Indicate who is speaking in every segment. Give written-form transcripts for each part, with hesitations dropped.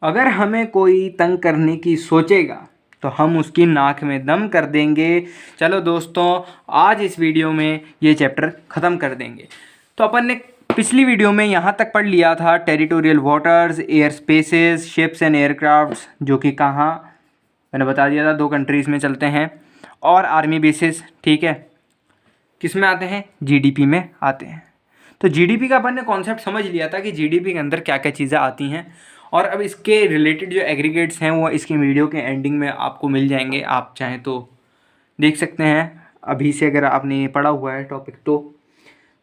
Speaker 1: अगर हमें कोई तंग करने की सोचेगा तो हम उसकी नाक में दम कर देंगे। चलो दोस्तों, आज इस वीडियो में ये चैप्टर ख़त्म कर देंगे। तो अपन ने पिछली वीडियो में यहाँ तक पढ़ लिया था territorial waters, air spaces, ships and aircrafts, जो कि कहाँ मैंने बता दिया था 2 कंट्रीज़ में चलते हैं, और आर्मी बेसिस। ठीक है, किस में आते हैं? जीडीपी में आते हैं। तो जीडीपी का अपन ने कॉन्सेप्ट समझ लिया था कि जीडीपी के अंदर क्या क्या चीज़ें आती हैं, और अब इसके रिलेटेड जो एग्रीगेट्स हैं वो इसकी वीडियो के एंडिंग में आपको मिल जाएंगे। आप चाहें तो देख सकते हैं अभी से, अगर आपने पढ़ा हुआ है टॉपिक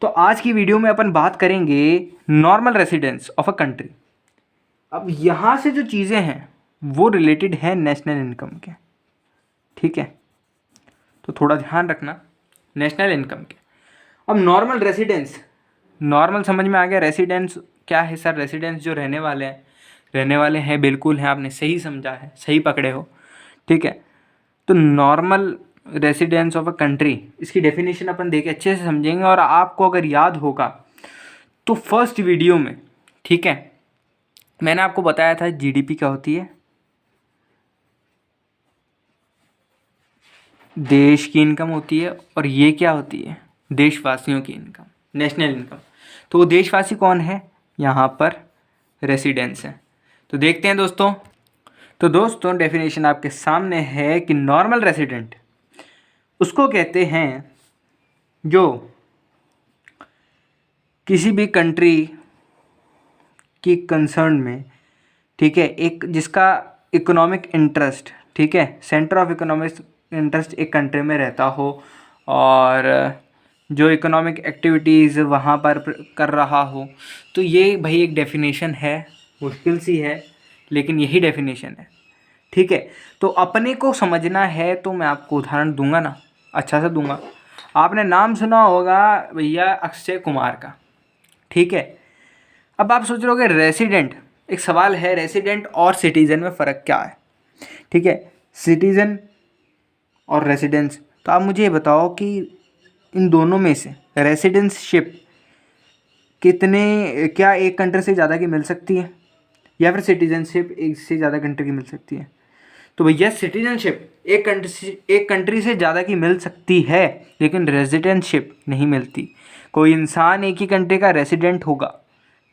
Speaker 1: तो आज की वीडियो में अपन बात करेंगे normal residence of a country. अब यहाँ से जो चीज़ें हैं वो रिलेटेड है नेशनल इनकम के। ठीक है, तो थोड़ा ध्यान रखना नेशनल इनकम के। अब नॉर्मल रेसिडेंस, नॉर्मल समझ में आ गया। रेसिडेंस क्या है सर? रेसिडेंस जो रहने वाले हैं, बिल्कुल हैं, आपने सही समझा है, सही पकड़े हो। ठीक है, तो normal residence of a country, इसकी डेफिनेशन अपन देख के अच्छे से समझेंगे। और आपको अगर याद होगा तो फर्स्ट वीडियो में, ठीक है, मैंने आपको बताया था जीडीपी क्या होती है, देश की इनकम होती है, और ये क्या होती है? देशवासियों की इनकम, नेशनल इनकम। तो वो देशवासी कौन है? यहाँ पर रेसिडेंस है। तो देखते हैं दोस्तों। तो दोस्तों, डेफिनेशन आपके सामने है कि नॉर्मल रेसिडेंट उसको कहते हैं जो किसी भी कंट्री की कंसर्न में, ठीक है, एक जिसका इकोनॉमिक इंटरेस्ट, ठीक है, सेंटर ऑफ इकोनॉमिक इंटरेस्ट एक कंट्री में रहता हो, और जो इकोनॉमिक एक्टिविटीज़ वहाँ पर कर रहा हो। तो ये भाई एक डेफिनेशन है, मुश्किल सी है, लेकिन यही डेफिनेशन है। ठीक है, तो अपने को समझना है तो मैं आपको उदाहरण दूंगा ना, अच्छा सा दूंगा। आपने नाम सुना होगा भैया अक्षय कुमार का। ठीक है, अब आप सोच रहे होगे रेसिडेंट, एक सवाल है, रेसिडेंट और सिटीज़न में फ़र्क क्या है? ठीक है, सिटीज़न और रेसिडेंस। तो आप मुझे ये बताओ कि इन दोनों में से रेसिडेंसशिप कितने, क्या एक कंट्री से ज़्यादा की मिल सकती है, या फिर सिटीजनशिप एक से ज़्यादा कंट्री की मिल सकती है? तो भैया सिटीजनशिप एक कंट्री से ज़्यादा की मिल सकती है, लेकिन रेजिडेंटशिप नहीं मिलती। कोई इंसान एक ही कंट्री का रेसिडेंट होगा,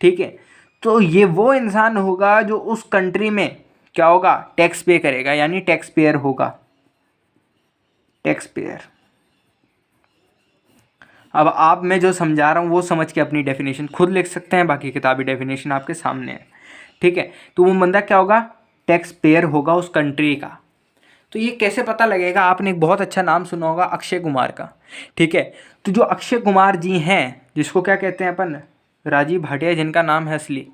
Speaker 1: ठीक है, तो ये वो इंसान होगा जो उस कंट्री में क्या होगा? टैक्स पे करेगा, यानी टैक्स पेयर होगा, टैक्स पेयर। अब आप, मैं जो समझा रहा हूँ वो समझ के अपनी डेफिनेशन खुद लिख सकते हैं, बाकी किताबी डेफिनेशन आपके सामने है। ठीक है, तो वो बंदा क्या होगा? टैक्स पेयर होगा उस कंट्री का। तो ये कैसे पता लगेगा? आपने एक बहुत अच्छा नाम सुना होगा अक्षय कुमार का। ठीक है, तो जो अक्षय कुमार जी हैं, जिसको क्या कहते हैं अपन? राजीव भाटिया, जिनका नाम है असली।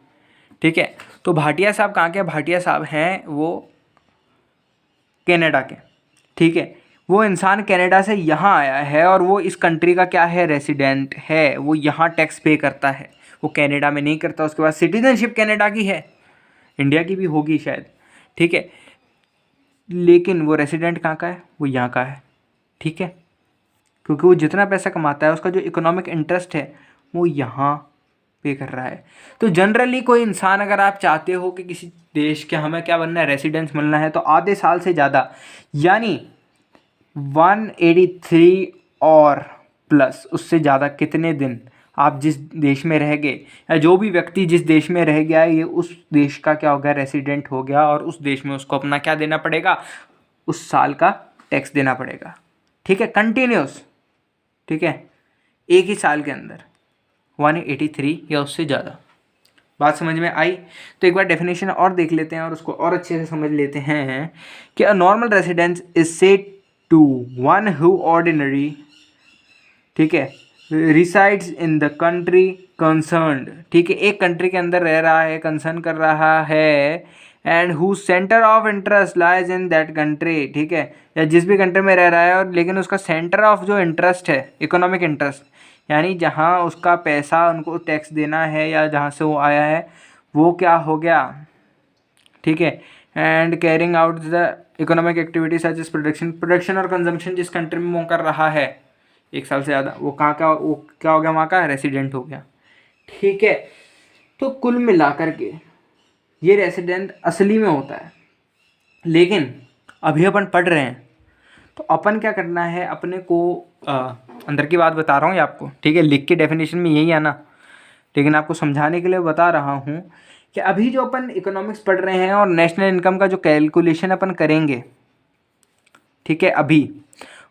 Speaker 1: ठीक है, तो भाटिया साहब कहाँ के? भाटिया साहब हैं वो कनाडा के। ठीक है, वो इंसान कनाडा से यहाँ आया है और वो इस कंट्री का क्या है? रेसिडेंट है। वो यहाँ टैक्स पे करता है, वो कनाडा में नहीं करता। उसके बाद सिटीजनशिप कनाडा की है, इंडिया की भी होगी शायद। ठीक है, लेकिन वो रेसिडेंट कहाँ का है? वो यहाँ का है। ठीक है, क्योंकि वो जितना पैसा कमाता है उसका जो इकोनॉमिक इंटरेस्ट है वो यहाँ पे कर रहा है। तो जनरली कोई इंसान, अगर आप चाहते हो कि किसी देश के हमें क्या बनना है? रेसिडेंस मिलना है, तो आधे साल से ज़्यादा, यानी 183 और प्लस, उससे ज़्यादा कितने दिन आप जिस देश में रह गए, या जो भी व्यक्ति जिस देश में रह गया ये उस देश का क्या हो गया? रेसिडेंट हो गया, और उस देश में उसको अपना क्या देना पड़ेगा? उस साल का टैक्स देना पड़ेगा। ठीक है, कंटिन्यूस। ठीक है, एक ही साल के अंदर 183 या उससे ज़्यादा। बात समझ में आई? तो एक बार डेफिनेशन और देख लेते हैं और उसको और अच्छे से समझ लेते हैं कि a normal residence is said to one who ordinary, ठीक है, resides in the country concerned. ठीक है, एक कंट्री के अंदर रह रहा है, कंसर्न कर रहा है, and who centre of interest lies in that country. ठीक है, या जिस भी कंट्री में रह रहा है, और लेकिन उसका सेंटर ऑफ जो इंटरेस्ट है, इकोनॉमिक इंटरेस्ट, यानी जहाँ उसका पैसा उनको टैक्स देना है या जहाँ से वो आया है, वो क्या हो गया? ठीक है, and carrying out the economic activity such as production और कंजम्पशन जिस कंट्री में वो कर रहा है एक साल से ज़्यादा, वो कहाँ का, वो क्या हो गया? वहाँ का रेसिडेंट हो गया। ठीक है, तो कुल मिलाकर के ये रेसिडेंट असली में होता है। लेकिन अभी अपन पढ़ रहे हैं तो अपन क्या करना है, अपने को अंदर की बात बता रहा हूँ ये आपको, ठीक है, लिख के डेफिनेशन में यही आना, लेकिन आपको समझाने के लिए बता रहा हूँ कि अभी जो अपन इकोनॉमिक्स पढ़ रहे हैं और नेशनल इनकम का जो कैलकुलेशन अपन करेंगे, ठीक है, अभी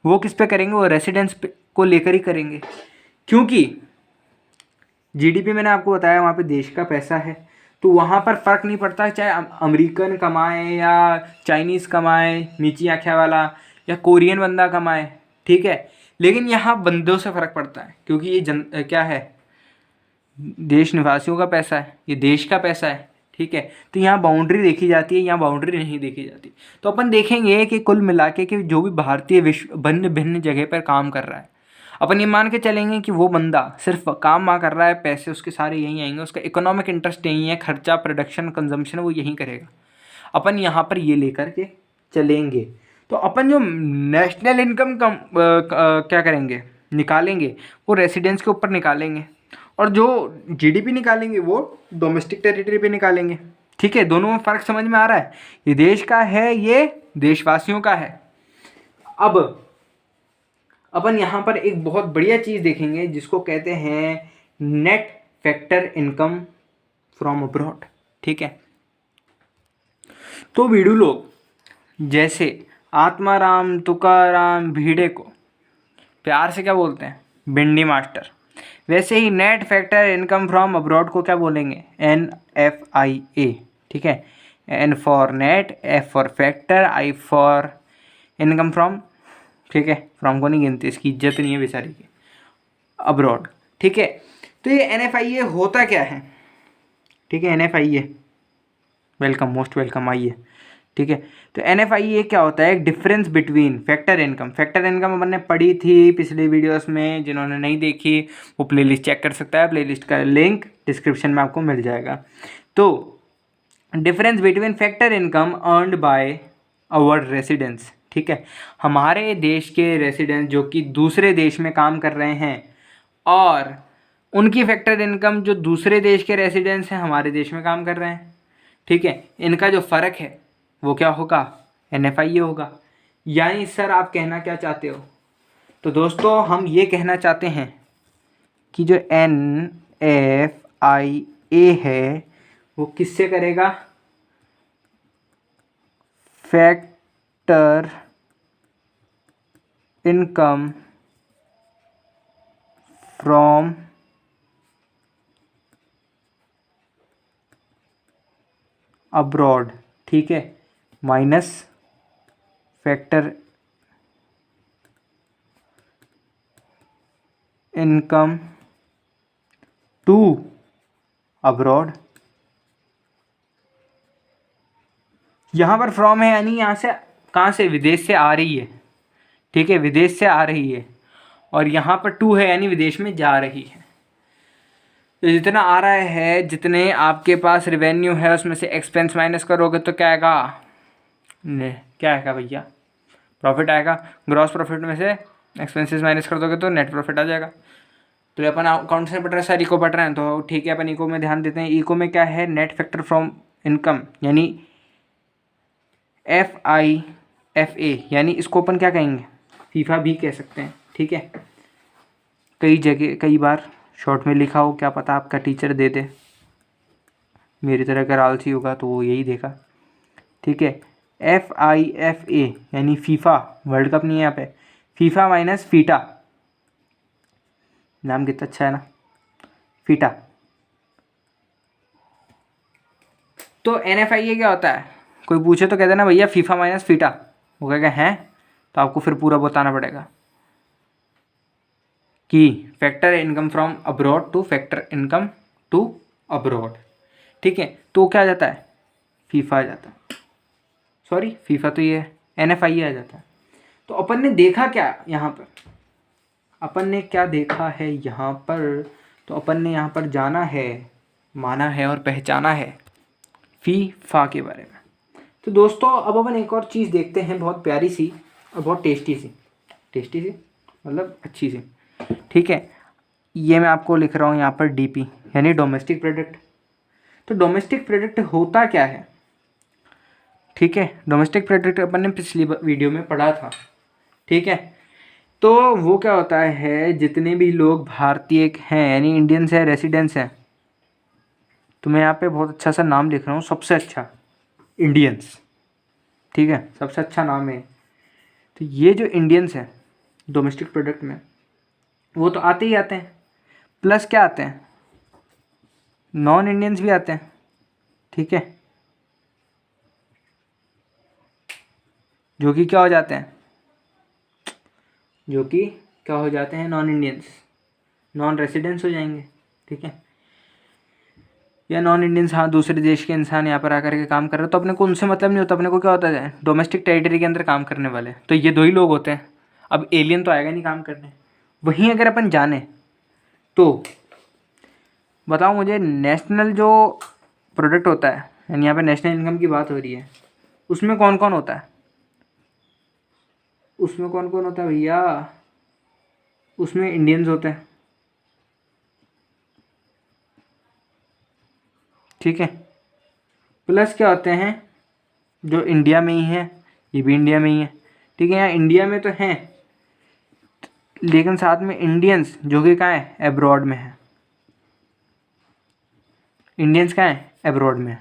Speaker 1: वो किस पे करेंगे, वो रेसिडेंस को लेकर ही करेंगे। क्योंकि जीडीपी मैंने आपको बताया वहाँ पे देश का पैसा है, तो वहाँ पर फ़र्क नहीं पड़ता चाहे अमेरिकन कमाए या चाइनीज़ कमाए नीची आँखें वाला या कोरियन बंदा कमाए, ठीक है, लेकिन यहाँ बंदों से फ़र्क पड़ता है क्योंकि ये क्या है, देश निवासियों का पैसा है, ये देश का पैसा है, ठीक है। तो यहाँ बाउंड्री देखी जाती है, यहाँ बाउंड्री नहीं देखी जाती। तो अपन देखेंगे कि कुल मिला के कि जो भी भारतीय विश्व भिन्न भिन्न जगह पर काम कर रहा है, अपन ये मान के चलेंगे कि वो बंदा सिर्फ काम वहाँ कर रहा है, पैसे उसके सारे यहीं आएंगे, उसका इकोनॉमिक इंटरेस्ट यहीं है, खर्चा प्रोडक्शन कंजम्पशन वो यहीं करेगा। अपन यहाँ पर ये लेकर के चलेंगे तो अपन जो नेशनल इनकम क्या करेंगे, निकालेंगे, वो रेसिडेंस के ऊपर निकालेंगे, और जो जीडीपी निकालेंगे वो डोमेस्टिक टेरिटरी पे निकालेंगे, ठीक है। दोनों में फ़र्क समझ में आ रहा है, ये देश का है, ये देशवासियों का है। अब अपन यहाँ पर एक बहुत बढ़िया चीज़ देखेंगे जिसको कहते हैं net factor income from abroad, ठीक है। तो वीडू लोग जैसे आत्माराम तुकाराम भिड़े को प्यार से क्या बोलते हैं, भिंडी मास्टर, वैसे ही net factor income from abroad को क्या बोलेंगे, NFIA, ठीक है। N for net, F for factor, I for income from, ठीक है, फ्रॉम को नहीं गिनते, इसकी इज्जत नहीं है बेचारी की, अब्रॉड, ठीक है। तो ये NFIA होता क्या है, ठीक है, NFIA वेलकम, मोस्ट वेलकम, आइए, ठीक है। तो NFIA क्या होता है, एक difference between factor income. Factor income अपन ने पढ़ी थी पिछले वीडियोस में, जिन्होंने नहीं देखी वो प्लेलिस्ट चेक कर सकता है, प्लेलिस्ट का लिंक डिस्क्रिप्शन में आपको मिल जाएगा। तो difference between factor income earned by our residents, ठीक है, हमारे देश के रेसिडेंट्स जो कि दूसरे देश में काम कर रहे हैं, और उनकी फैक्टर इनकम जो दूसरे देश के रेसिडेंट्स हैं हमारे देश में काम कर रहे हैं, ठीक है, इनका जो फ़र्क है वो क्या होगा, NFIA होगा। यानी सर आप कहना क्या चाहते हो, तो दोस्तों हम ये कहना चाहते हैं कि जो NFIA है वो किससे करेगा, फैक्टर इनकम फ्रॉम अब्रॉड, ठीक है, minus factor income to abroad. यहाँ पर फ्रॉम है यानी यहाँ से कहाँ से, विदेश से आ रही है, ठीक है, विदेश से आ रही है, और यहाँ पर टू है यानी विदेश में जा रही है। तो जितना आ रहा है, जितने आपके पास रेवेन्यू है उसमें से एक्सपेंस माइनस करोगे तो क्या आएगा, क्या आएगा भैया, प्रॉफिट आएगा। ग्रॉस प्रॉफिट में से एक्सपेंसेस माइनस कर दोगे तो नेट प्रॉफिट आ जाएगा। तो अपन अकाउंट से पढ़ रहे हैं सर, इको पढ़ रहे हैं तो ठीक है, अपन इको में ध्यान देते हैं। इको में क्या है, नेट फैक्टर फ्रॉम इनकम यानी FIFA, यानी इसको अपन क्या कहेंगे, फीफा भी कह सकते हैं, ठीक है। कई जगह कई बार शॉर्ट में लिखा हो, क्या पता आपका टीचर दे दे, मेरी तरह अगर आलसी होगा तो वो यही देगा, ठीक है। FIFA यानी फीफा, वर्ल्ड कप नहीं है यहाँ पे, फीफा माइनस फीटा, नाम कितना अच्छा है ना, फीटा। तो NFIA क्या होता है, कोई पूछे तो कह देना भैया फीफा माइनस फीटा, वो कहेगा हैं, तो आपको फिर पूरा बताना पड़ेगा कि factor income from abroad to factor income to abroad, ठीक है। तो क्या आ जाता है, फीफा आ जाता है, सॉरी फीफा तो ये NFIA आ जाता है। तो अपन ने देखा क्या यहाँ पर, अपन ने क्या देखा है यहाँ पर, तो अपन ने यहाँ पर जाना है, माना है और पहचाना है फीफा के बारे में। तो दोस्तों अब अपन एक और चीज़ देखते हैं, बहुत प्यारी सी और बहुत टेस्टी सी मतलब अच्छी सी, ठीक है। ये मैं आपको लिख रहा हूँ यहाँ पर DP यानी डोमेस्टिक प्रोडक्ट। तो डोमेस्टिक प्रोडक्ट होता क्या है, ठीक है। डोमेस्टिक प्रोडक्ट अपन ने पिछली वीडियो में पढ़ा था, ठीक है। तो वो क्या होता है, जितने भी लोग भारतीय हैं यानी इंडियंस हैं, रेसिडेंट्स हैं, तो मैं यहाँ पे बहुत अच्छा सा नाम लिख रहा हूँ, सबसे अच्छा इंडियंस, ठीक है, सबसे अच्छा नाम है। तो ये जो इंडियंस हैं डोमेस्टिक प्रोडक्ट में, वो तो आते ही आते हैं, प्लस क्या आते हैं, नॉन इंडियंस भी आते हैं, ठीक है, जो कि क्या हो जाते हैं, जो कि क्या हो जाते हैं, नॉन इंडियंस, नॉन रेसिडेंट्स हो जाएंगे, ठीक है। या नॉन इंडियंस, हाँ, दूसरे देश के इंसान यहाँ पर आकर के काम कर रहे हो, तो अपने को उनसे मतलब नहीं होता, अपने को क्या होता है, डोमेस्टिक टेरिटरी के अंदर काम करने वाले, तो ये दो ही लोग होते हैं। अब एलियन तो आएगा नहीं काम करने। वहीं अगर अपन जाने तो बताओ मुझे, नेशनल जो प्रोडक्ट होता है, यानी यहाँ पे नेशनल इनकम की बात हो रही है, उसमें कौन कौन होता है, उसमें कौन कौन होता है भैया, उसमें इंडियंस होते हैं, ठीक है, प्लस क्या होते हैं, जो इंडिया में ही है, ये भी इंडिया में ही है, ठीक है, यहाँ इंडिया में तो हैं, लेकिन साथ में इंडियंस जो कि कहाँ है, एब्रॉड में है, इंडियंस कहाँ है, एब्रॉड में है।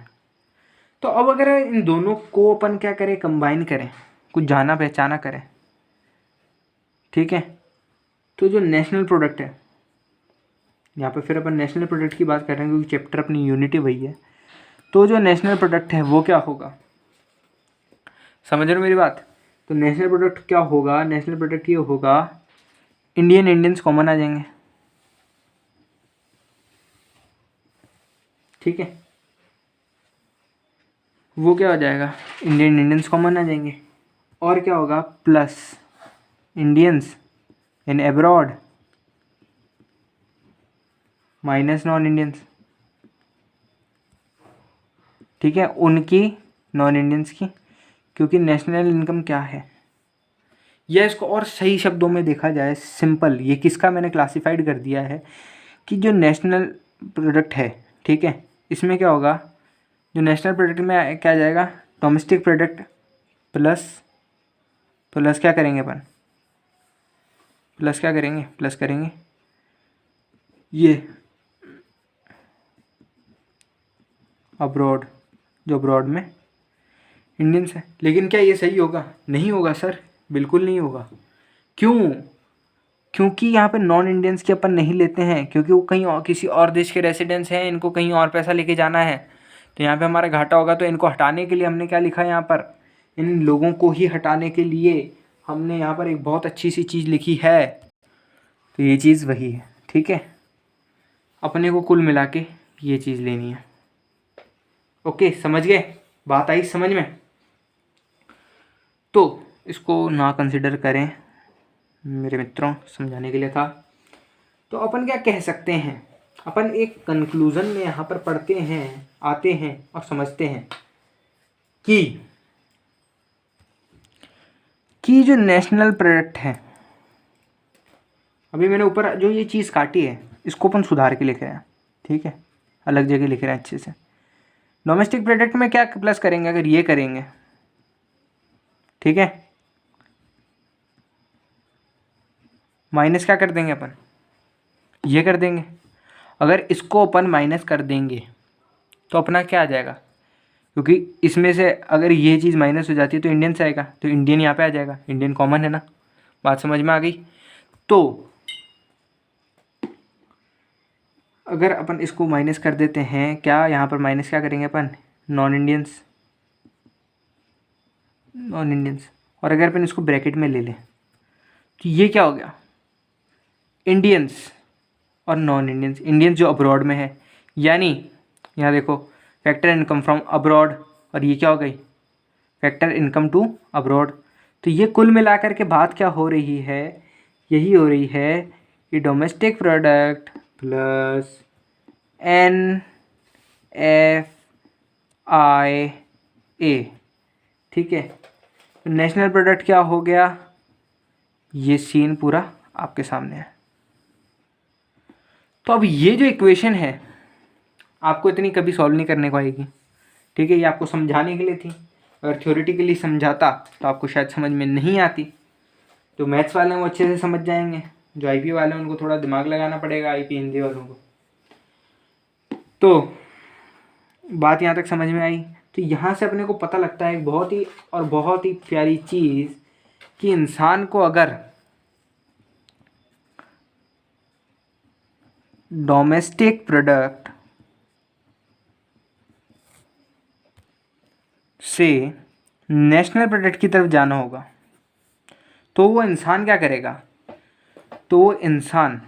Speaker 1: तो अब अगर इन दोनों को अपन क्या करें, कंबाइन करें, कुछ जाना पहचाना करें, ठीक है। तो जो नेशनल प्रोडक्ट है, यहाँ पे फिर अपन नेशनल प्रोडक्ट की बात कर रहे हैं क्योंकि चैप्टर अपनी यूनिटी वही है। तो जो नेशनल प्रोडक्ट है वो क्या होगा, समझ रहे हो मेरी बात। तो नेशनल प्रोडक्ट क्या होगा, नेशनल प्रोडक्ट ये होगा, इंडियंस कॉमन आ जाएंगे, ठीक है, वो क्या हो जाएगा, इंडियंस कॉमन आ जाएंगे। और क्या होगा, plus Indians in abroad minus non Indians, ठीक है, उनकी, नॉन इंडियंस की, क्योंकि नेशनल इनकम क्या है, या इसको और सही शब्दों में देखा जाए, सिंपल, ये किसका मैंने क्लासिफाइड कर दिया है कि जो नेशनल प्रोडक्ट है, ठीक है, इसमें क्या होगा, जो नेशनल प्रोडक्ट में क्या जाएगा, डोमेस्टिक प्रोडक्ट प्लस, प्लस क्या करेंगे अपन, प्लस क्या करेंगे, प्लस करेंगे ये अब्रॉड, जो अब्रॉड में इंडियंस है। लेकिन क्या ये सही होगा, नहीं होगा सर, बिल्कुल नहीं होगा। क्यों, क्योंकि यहाँ पे नॉन इंडियंस की अपन नहीं लेते हैं, क्योंकि वो कहीं और किसी और देश के रेसिडेंट्स हैं, इनको कहीं और पैसा लेके जाना है, तो यहाँ पे हमारा घाटा होगा। तो इनको हटाने के लिए हमने क्या लिखा है यहाँ पर, इन लोगों को ही हटाने के लिए हमने यहाँ पर एक बहुत अच्छी सी चीज़ लिखी है। तो ये चीज़ वही है, ठीक है, अपने को कुल मिला के ये चीज़ लेनी है। ओके, समझ गए, बात आई समझ में। तो इसको ना कंसिडर करें मेरे मित्रों, समझाने के लिए था। तो अपन क्या कह सकते हैं, अपन एक कंक्लूज़न में यहाँ पर पढ़ते हैं, आते हैं और समझते हैं कि जो नेशनल प्रोडक्ट है, अभी मैंने ऊपर जो ये चीज़ काटी है इसको अपन सुधार के लिख रहे हैं, ठीक है, अलग जगह लिख रहे हैं अच्छे से। डोमेस्टिक प्रोडक्ट में क्या प्लस करेंगे, अगर ये करेंगे, ठीक है, माइनस क्या कर देंगे अपन, ये कर देंगे। अगर इसको अपन माइनस कर देंगे तो अपना क्या आ जाएगा, क्योंकि इसमें से अगर ये चीज़ माइनस हो जाती है तो इंडियन से आएगा, तो इंडियन यहाँ पे आ जाएगा, इंडियन कॉमन है ना, बात समझ में आ गई। तो अगर अपन इसको माइनस कर देते हैं, क्या यहाँ पर माइनस क्या करेंगे अपन, नॉन इंडियंस, और अगर अपन इसको ब्रैकेट में ले लें तो ये क्या हो गया, इंडियंस और नॉन इंडियंस, इंडियंस जो अब्रॉड में है, यानी यहाँ देखो फैक्टर इनकम फ्रॉम अब्रॉड, और ये क्या हो गई, फैक्टर इनकम टू अब्रॉड। तो ये कुल मिलाकर के बात क्या हो रही है, यही हो रही है कि डोमेस्टिक प्रोडक्ट प्लस NFIA, ठीक है, नेशनल प्रोडक्ट क्या हो गया, ये सीन पूरा आपके सामने है। तो अब ये जो इक्वेशन है आपको इतनी कभी सॉल्व नहीं करने को आएगी, ठीक है। ये आपको समझाने के लिए थी, अगर थ्योरेटिकली समझाता तो आपको शायद समझ में नहीं आती। तो मैथ्स वाले हैं वो अच्छे से समझ जाएंगे, जो आईपी वाले हैं उनको थोड़ा दिमाग लगाना पड़ेगा, आईपी हिंदी वालों को। तो बात यहाँ तक समझ में आई। तो यहाँ से अपने को पता लगता है एक बहुत ही प्यारी चीज़ कि इंसान को अगर डोमेस्टिक प्रोडक्ट से नेशनल प्रोडक्ट की तरफ जाना होगा तो वो इंसान क्या करेगा, तो वो इंसान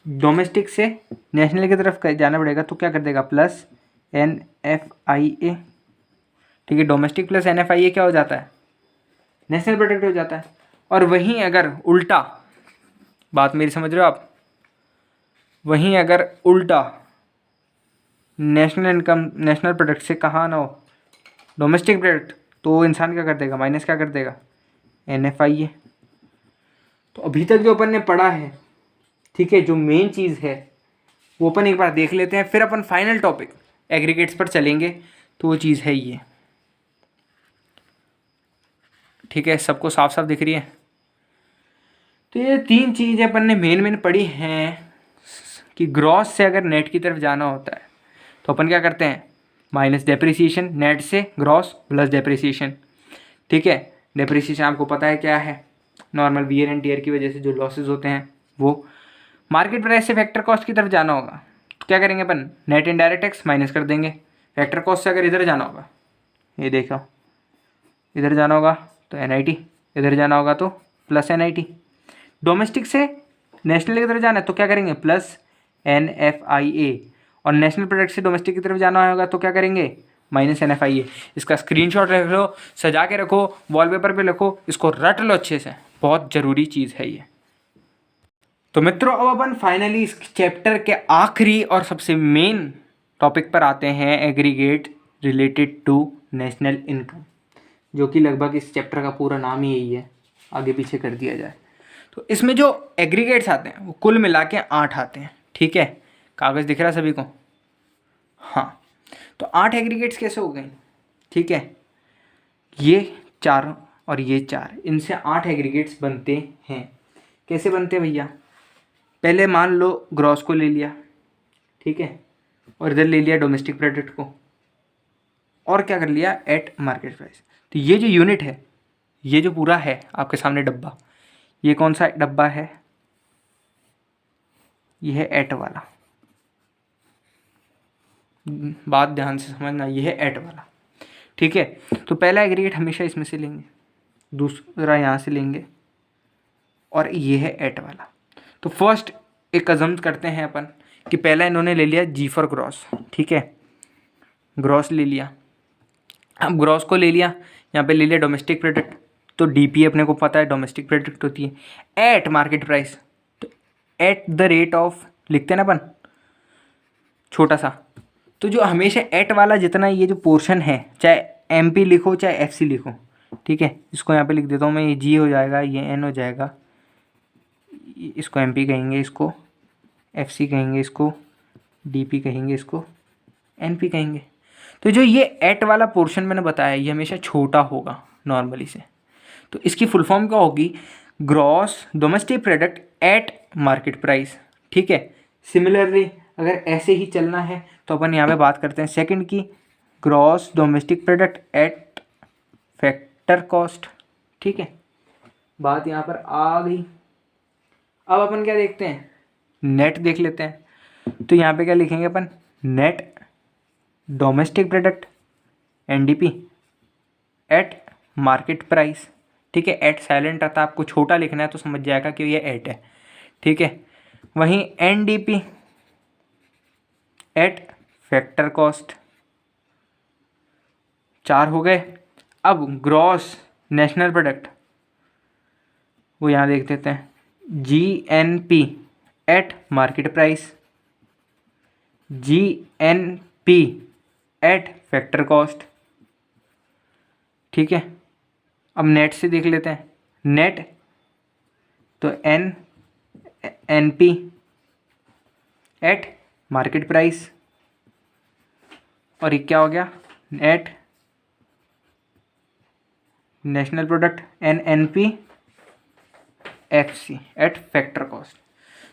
Speaker 1: डोमेस्टिक से नेशनल की तरफ जाना पड़ेगा तो क्या कर देगा, प्लस NFIA, ठीक है। डोमेस्टिक प्लस NFIA क्या हो जाता है, नेशनल प्रोडक्ट हो जाता है। और वहीं अगर उल्टा, बात मेरी समझ रहे हो आप, वहीं अगर उल्टा नेशनल इनकम नेशनल प्रोडक्ट से कहाँ ना हो, डोमेस्टिक प्रोडक्ट, तो वो इंसान क्या कर देगा, माइनस क्या कर देगा, NFIA। तो अभी तक जो अपन ने पढ़ा है, ठीक है, जो मेन चीज़ है वो अपन एक बार देख लेते हैं, फिर अपन फाइनल टॉपिक एग्रीगेट्स पर चलेंगे। तो वो चीज़ है ये, ठीक है, सबको साफ साफ दिख रही है। तो ये 3 चीज़ें अपन ने मेन पढ़ी हैं कि ग्रॉस से अगर नेट की तरफ जाना होता है तो अपन क्या करते हैं, माइनस डेप्रिसिएशन, नेट से ग्रॉस प्लस डेप्रिसिएशन, ठीक है। डेप्रिसिएशन आपको पता है क्या है, नॉर्मल वियर एंड टियर की वजह से जो लॉसेज होते हैं वो। मार्केट प्राइस से फैक्टर कॉस्ट की तरफ जाना होगा तो क्या करेंगे अपन, नेट इनडायरेक्ट टैक्स माइनस कर देंगे। फैक्टर कॉस्ट से अगर इधर जाना होगा, ये देखो इधर जाना होगा तो NIT, इधर जाना होगा तो प्लस NIT। डोमेस्टिक से नेशनल की तरफ जाना है तो क्या करेंगे, प्लस NFIA। और नेशनल प्रोडक्ट से डोमेस्टिक की तरफ जाना होगा तो क्या करेंगे, माइनस NFIA। इसका स्क्रीनशॉट रख लो, सजा के रखो, वॉलपेपर पे लिखो, इसको रट लो अच्छे से, बहुत ज़रूरी चीज़ है ये। तो मित्रों अब अपन फाइनली इस चैप्टर के आखिरी और सबसे मेन टॉपिक पर आते हैं, aggregate related to national income, जो कि लगभग इस चैप्टर का पूरा नाम ही यही है, आगे पीछे कर दिया जाए। तो इसमें जो एग्रीगेट्स आते हैं वो कुल मिला के 8 आते हैं, ठीक है। कागज़ दिख रहा है सभी को, हाँ। तो 8 एग्रीगेट्स कैसे हो गए, ठीक है, ये 4 और ये 4, इनसे 8 एग्रीगेट्स बनते हैं। कैसे बनते हैं भैया, पहले मान लो ग्रॉस को ले लिया, ठीक है, और इधर ले लिया डोमेस्टिक प्रोडक्ट को, और क्या कर लिया, एट मार्केट प्राइस। तो ये जो यूनिट है, ये जो पूरा है आपके सामने डब्बा, ये कौन सा डब्बा है, ये है एट वाला, बात ध्यान से समझना, ये है एट वाला, ठीक है। तो पहला एग्रीगेट हमेशा इसमें से लेंगे, दूसरा यहाँ से लेंगे, और ये है एट वाला। तो फर्स्ट एक अजम्प्ट करते हैं अपन कि पहला इन्होंने ले लिया G फॉर ग्रॉस, ठीक है, ग्रॉस ले लिया। अब ग्रॉस को ले लिया, यहाँ पे ले लिया डोमेस्टिक प्रोडक्ट, तो DP अपने को पता है डोमेस्टिक प्रोडक्ट होती है, एट मार्केट प्राइस, तो एट द रेट ऑफ लिखते हैं ना अपन छोटा सा। तो जो हमेशा एट वाला जितना ये जो पोर्शन है, चाहे MP लिखो चाहे FC लिखो, ठीक है, इसको यहाँ पे लिख देता हूँ मैं, ये G हो जाएगा, ये N हो जाएगा, इसको MP कहेंगे, इसको FC कहेंगे, इसको DP कहेंगे, इसको NP कहेंगे। तो जो ये एट वाला पोर्शन मैंने बताया ये हमेशा छोटा होगा नॉर्मली से, तो इसकी फुल फॉर्म क्या होगी, gross domestic product eight market price, ठीक है। सिमिलरली अगर ऐसे ही चलना है तो अपन यहाँ पे बात करते हैं सेकंड की, gross domestic product at factor cost, ठीक है। बात यहाँ पर आ गई। अब अपन क्या देखते हैं, नेट देख लेते हैं। तो यहाँ पे क्या लिखेंगे अपन, net domestic product NDP at market price, ठीक है। एट साइलेंट रहता है, आपको छोटा लिखना है तो समझ जाएगा कि ये एट है, ठीक है। वहीं NDP एट फैक्टर कॉस्ट, 4 हो गए। अब ग्रॉस नेशनल प्रोडक्ट वो यहाँ देख देते हैं, GNP eight market price, GNP eight factor cost, ठीक है। अब नेट से देख लेते हैं, नेट तो NP एट मार्केट प्राइस, और ये क्या हो गया, net national product NNP FC eight factor cost.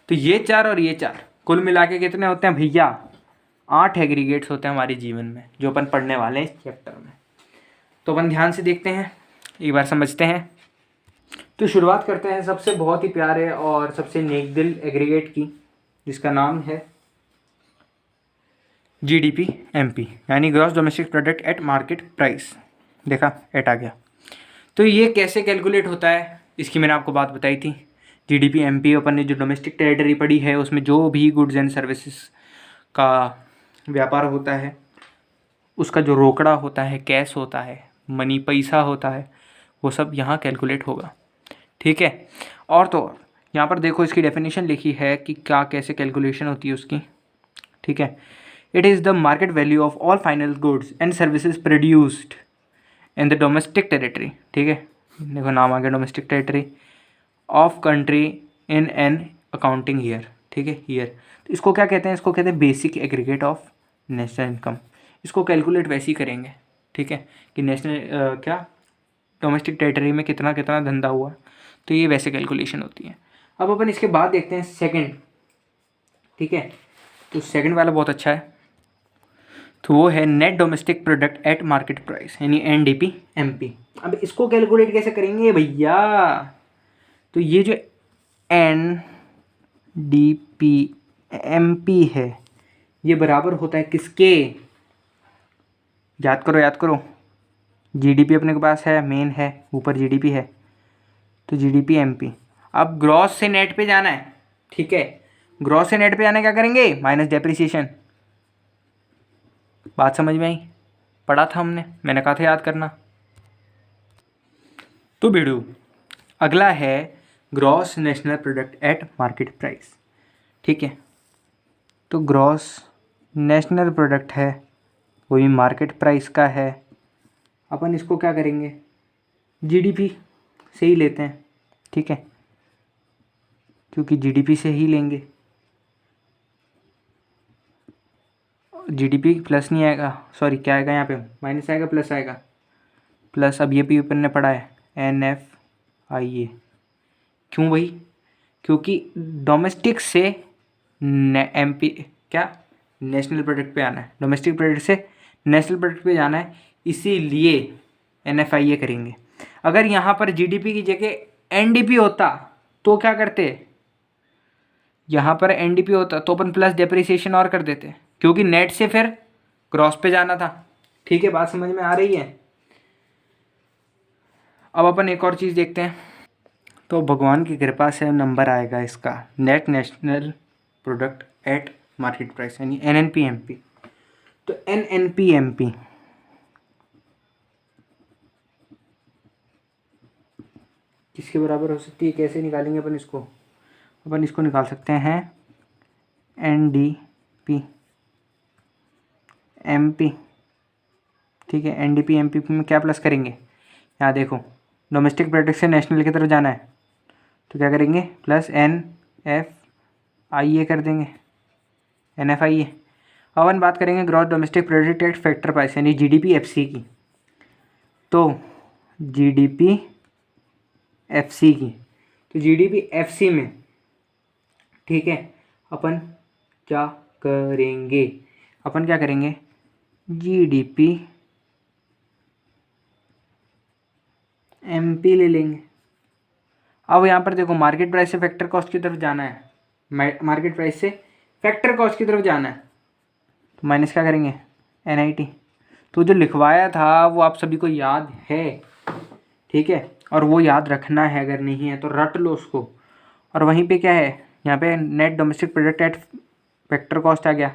Speaker 1: तो ये 4 और ये 4 कुल मिला के कितने होते हैं भैया, 8 एग्रीगेट्स होते हैं हमारे जीवन में जो अपन पढ़ने वाले हैं इस चैप्टर में। तो अपन ध्यान से देखते हैं, एक बार समझते हैं। तो शुरुआत करते हैं सबसे बहुत ही प्यारे और सबसे नेक दिल एग्रीगेट की, जिसका नाम है GDP-MP, यानी gross domestic product eight market price. देखा, एट आ गया। तो ये कैसे कैलकुलेट होता है, इसकी मैंने आपको बात बताई थी। GDP-MP अपन ने जो डोमेस्टिक टेरिटरी पढ़ी है, उसमें जो भी गुड्स एंड सर्विसेज का व्यापार होता है, उसका जो रोकड़ा होता है, कैश होता है, मनी पैसा होता है, वो सब यहाँ कैलकुलेट होगा। ठीक है। और तो और यहाँ पर देखो इसकी डेफिनेशन लिखी है कि क्या कैसे कैलकुलेशन होती है उसकी। ठीक है। It is the market value of all final goods and services produced in the domestic territory. ठीक है, देखो नाम आ गया domestic territory of country in an accounting year. ठीक है, ईयर। तो इसको क्या कहते हैं, इसको कहते हैं basic aggregate of national income. इसको कैलकुलेट वैसे ही करेंगे। ठीक है, कि नेशनल क्या डोमेस्टिक टेरिटरी में कितना कितना धंधा हुआ, तो ये वैसे कैलकुलेशन होती है। अब अपन इसके बाद देखते हैं सेकंड। ठीक है, तो सेकंड वाला बहुत अच्छा है, तो वो है net domestic product eight market price, यानी NDP-MP। अब इसको कैलकुलेट कैसे करेंगे भैया, तो ये जो NDP-MP है ये बराबर होता है किसके, याद करो याद करो। GDP अपने के पास है, मेन है, ऊपर GDP है, तो GDP-MP। अब ग्रॉस से नेट पे जाना है। ठीक है, ग्रॉस से नेट पे जाना क्या करेंगे, माइनस डेप्रिसिएशन। बात समझ में आई, पढ़ा था हमने, मैंने कहा था याद करना। तो वीडियो अगला है gross national product at market price. ठीक है, तो ग्रॉस नेशनल प्रोडक्ट है, वो भी मार्केट प्राइस का है। अपन इसको क्या करेंगे, GDP से ही लेते हैं। ठीक है, क्योंकि GDP से ही लेंगे, GDP प्लस नहीं आएगा, सॉरी क्या आएगा यहाँ पे, माइनस आएगा, प्लस आएगा, प्लस। अब ये भी अपन ने पढ़ा है NFIA। क्यों भाई, क्योंकि डोमेस्टिक से MP क्या नेशनल प्रोडक्ट पे आना है, डोमेस्टिक प्रोडक्ट से नेशनल प्रोडक्ट पे जाना है, इसीलिए NFIA करेंगे। अगर यहाँ पर GDP की जगह NDP होता तो क्या करते, यहाँ पर NDP होता तो अपन प्लस डेप्रिसिएशन और कर देते, क्योंकि नेट से फिर क्रॉस पे जाना था। ठीक है, बात समझ में आ रही है। अब अपन एक और चीज़ देखते हैं, तो भगवान की कृपा से नंबर आएगा इसका net national product at market price, यानी NNP-MP। तो NNP-MP किसके बराबर हो सकती है, कैसे निकालेंगे अपन इसको, अपन इसको निकाल सकते हैं NDP-MP। ठीक है, NDP-MP में क्या प्लस करेंगे, यहाँ देखो डोमेस्टिक प्रोडक्ट से नेशनल की तरफ जाना है, तो क्या करेंगे, प्लस NFIA कर देंगे, NFIA। अब अपन बात करेंगे gross domestic product at factor price, यानी GDP-FC की। तो GDP-FC की, तो GDP-FC में ठीक है अपन क्या करेंगे, अपन क्या करेंगे, GDP-MP ले लेंगे। अब यहाँ पर देखो मार्केट प्राइस से फैक्टर कॉस्ट की तरफ जाना है, मार्केट प्राइस से फैक्टर कॉस्ट की तरफ जाना है, तो माइनस क्या करेंगे, NIT। तो जो लिखवाया था वो आप सभी को याद है। ठीक है, और वो याद रखना है, अगर नहीं है तो रट लो उसको। और वहीं पे क्या है, यहाँ पे net domestic product at factor cost आ गया,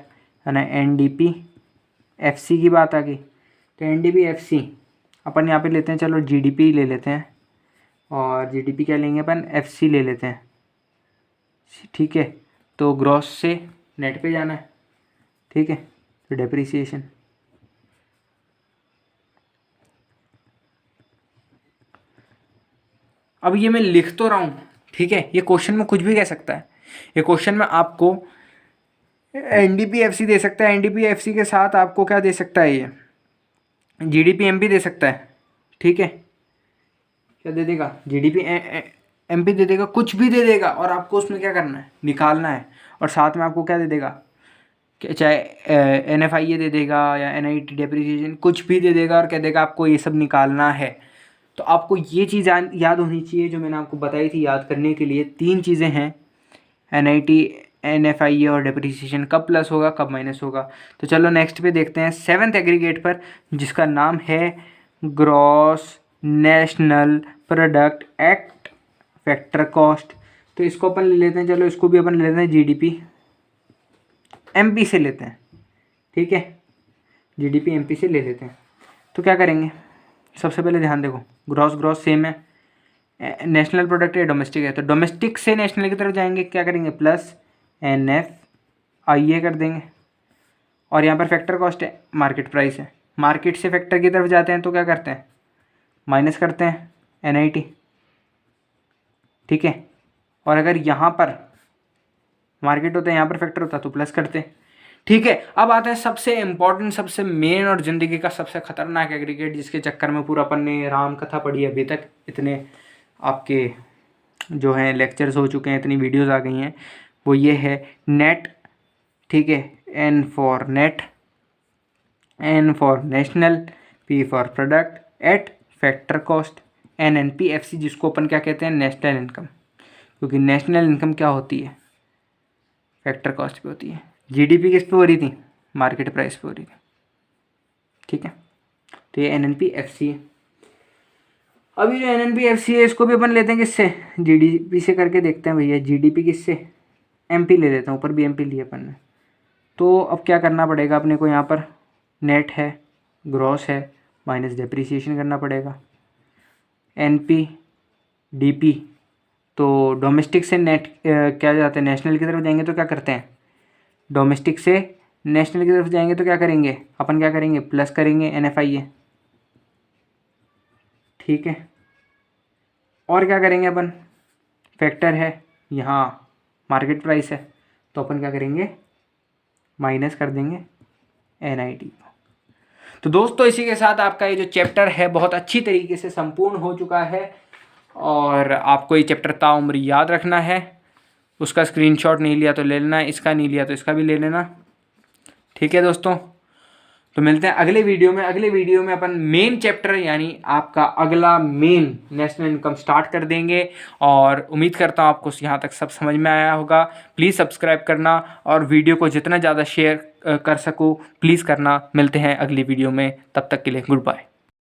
Speaker 1: है ना, NDP-FC की बात आ गई। तो NDP-FC अपन यहाँ पे लेते हैं, चलो GDP ले लेते हैं, और GDP क्या लेंगे अपन, FC ले लेते हैं। ठीक है, तो ग्रॉस से नेट पे जाना है। ठीक है, तो डेप्रिसिएशन, अब ये मैं लिख तो रहा हूँ। ठीक है, ये क्वेश्चन में कुछ भी कह सकता है, ये क्वेश्चन में आपको NDPFC दे सकता है। NDPFC के साथ आपको क्या दे सकता है, ये GDPMP दे सकता है। ठीक है, क्या दे देगा, GDPMP दे देगा, कुछ भी दे देगा, और आपको उसमें क्या करना है, निकालना है। और साथ में आपको क्या दे देगा, चाहे NFIA दे देगा या NIT डेप्रिसिएशन, कुछ भी दे देगा और कह देगा आपको ये सब निकालना है। तो आपको ये चीज़ याद होनी चाहिए जो मैंने आपको बताई थी याद करने के लिए। 3 चीज़ें हैं, NIT, NFIA और डेप्रिसिएशन, कब प्लस होगा कब माइनस होगा। तो चलो नेक्स्ट पे देखते हैं 7th एग्रीगेट पर, जिसका नाम है gross national product act factor cost. तो इसको अपन ले लेते हैं, चलो इसको भी अपन ले लेते हैं GDPMP से लेते हैं। ठीक है, GDPMP से ले लेते हैं। तो क्या करेंगे, सबसे पहले ध्यान देखो, ग्रॉस सेम है, नेशनल प्रोडक्ट है, डोमेस्टिक है, तो डोमेस्टिक से नेशनल की तरफ जाएंगे, क्या करेंगे, प्लस NFIA कर देंगे। और यहाँ पर फैक्टर कॉस्ट है, मार्केट प्राइस है, मार्केट से फैक्टर की तरफ जाते हैं तो क्या करते हैं, माइनस करते हैं NIT। ठीक है, और अगर यहाँ पर मार्केट होता है, यहाँ पर फैक्टर होता है तो प्लस करते हैं। ठीक है, अब आता है सबसे इम्पोर्टेंट, सबसे मेन और ज़िंदगी का सबसे खतरनाक एग्रीगेट, जिसके चक्कर में पूरा अपन ने राम कथा पढ़ी अभी तक, इतने आपके जो हैं लेक्चर्स हो चुके हैं, इतनी वीडियोस आ गई हैं, वो ये है नेट। ठीक है, N for net, N for national, P for product, at factor cost, NNPFC, जिसको अपन क्या कहते हैं, नेशनल इनकम, क्योंकि नेशनल इनकम क्या होती है, फैक्टर कॉस्ट पे होती है। GDP किस पे हो रही थी, मार्केट प्राइस पे हो रही थी। ठीक है, तो ये NNPFC है। अभी जो NNPFC है इसको भी अपन लेते हैं किससे, GDP से करके देखते हैं भैया, GDP किससे, MP ले लेता हूँ, ऊपर भी MP लिया अपन ने। तो अब क्या करना पड़ेगा अपने को, यहाँ पर नेट है, ग्रॉस है, माइनस डेप्रिसिएशन करना पड़ेगा, NP DP। तो डोमेस्टिक से नेट क्या जाते हैं, नेशनल की तरफ जाएंगे तो क्या करते हैं, डोमेस्टिक से नेशनल की तरफ जाएंगे तो क्या करेंगे अपन, क्या करेंगे, प्लस करेंगे NFIA। ठीक है, और क्या करेंगे अपन, फैक्टर है यहाँ, मार्केट प्राइस है, तो अपन क्या करेंगे, माइनस कर देंगे NIT को। तो दोस्तों इसी के साथ आपका ये जो चैप्टर है बहुत अच्छी तरीके से संपूर्ण हो चुका है, और आपको ये चैप्टर ताउम्र याद रखना है। उसका स्क्रीनशॉट नहीं लिया तो ले लेना, इसका नहीं लिया तो इसका भी ले लेना। ठीक है दोस्तों, तो मिलते हैं अगले वीडियो में। अगले वीडियो में अपन मेन चैप्टर यानी आपका अगला मेन नेशनल इनकम स्टार्ट कर देंगे, और उम्मीद करता हूँ आपको यहाँ तक सब समझ में आया होगा। प्लीज़ सब्सक्राइब करना और वीडियो को जितना ज़्यादा शेयर कर सको प्लीज़ करना। मिलते हैं अगली वीडियो में, तब तक के लिए गुड बाय।